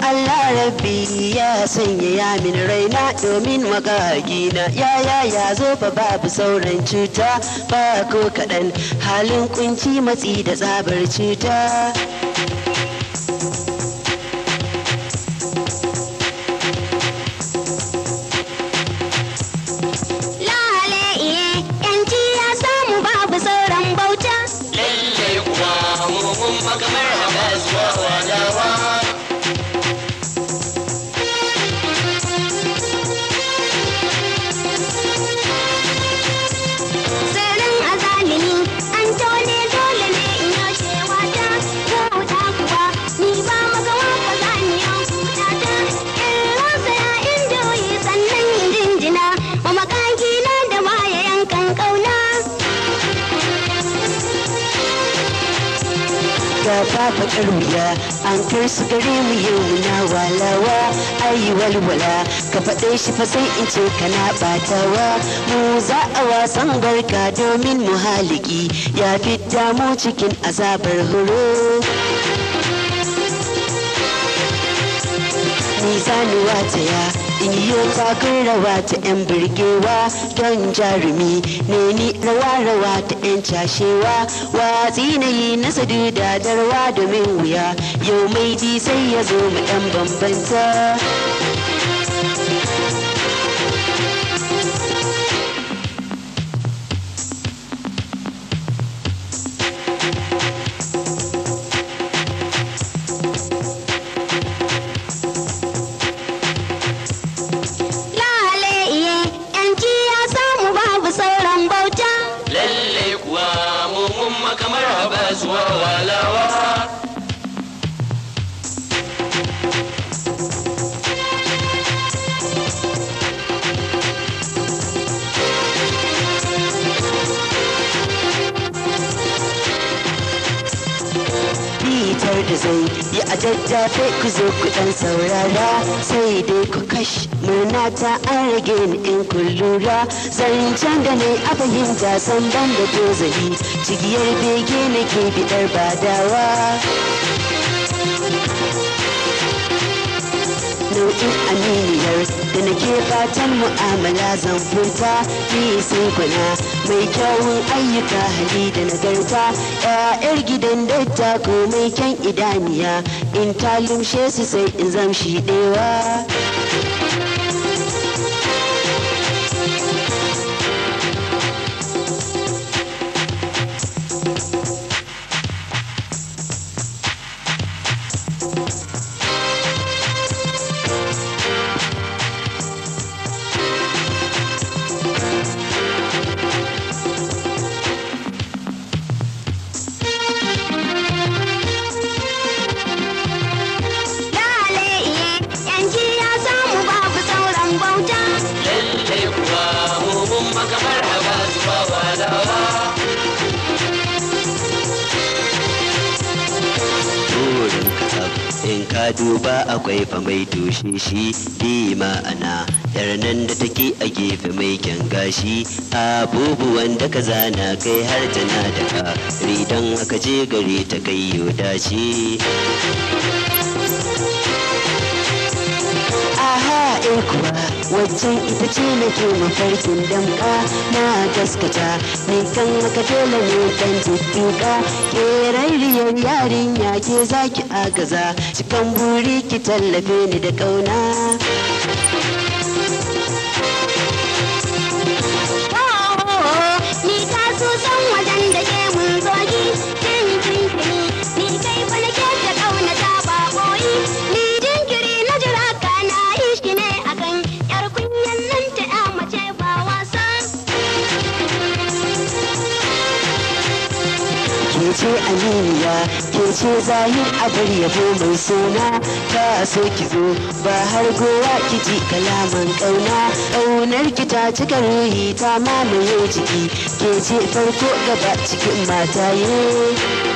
Allah rabbi ya sanya ya min raina domin magagina ya zo fa babu sauran cuta ba ko kaɗan halin kunci matsi da tsabar cuta. Lale iye yanci ya samu babu sauran bauta. Lalle kuwa mun makamar haba zuwa wadawa. Sirrin azalimi an tone dole ne in yaushe wata. Huta kuwa ni ba magawa ba za ni yan huta ta. In rasa ya injoyi sannan in jinjina wa makagina da baya yankan kauna. Ga fafa ƙarfiya an kar su gare mu yau na walawa ayi walwala ka faɗe shi fa sai in ce kana ɓatawa mu za a wasan garka domin mu haliki ya fidda mu cikin azabar horo. Ni zani wataya in yi takun rawa ta 'yan birgewa don jarumi ne ni rawa ta 'yan cashewa watsi na yi na sadu da darwa domin wuya yau mai ji sai ya zo mu ɗan bambanta. Lale iye yanci ya samu babu sauran bauta. Lalle kuwa mun makamar haba zuwa walawa. Bitar da zai yi a jajjafe ku zo ku ɗan saurara sai dai ku kash murna ta an rage ni in kun lura zancen da ne a fahimta san ban da tozali cigiyar bege nake bidar badawa. Nau'in aminiyar da nake fatan mu'amala zan furta ni sai kuna mai kyawun ayyuka hali da nagarta ya'yar gidan datta ko mai kyan idaniya in ta lumshe su sai in zamshi ɗewa. Lale iye yanci ya samu babu sauran bauta. Lalle kuwa mun makamar haba zuwa walawa. Burin kasaf in ka duba akwai fa mai tushe shi bi ma'ana yar nan da take a gefe mai kyan gashi abubuwan da ka zana kai har tana da ka ridan aka je gare ta kai yau dace. Aha kuwa waccan ita ce nake mafarkin damka na gaskata ni kan haka dole ne kan tuttuka ƙerarriyar yarinya ke zaki agaza cikan buri ki tallafe ni da ƙauna. Ni ka so san wajen da ke mun zogi tun ni kai fa nake ta kauna ta ba boyi ni jinkiri na jira ka na yi shi ne akan yar kunyan nan ta ya mace ba wasa. Ke ce aminiya ke ce zahir abar yabo mai suna ta so ki zo ba har gowa ki ji kalaman ƙauna ƙaunar ki ta cika ruhi ta mamaye jiki ke ce farko gaba cikin mataye.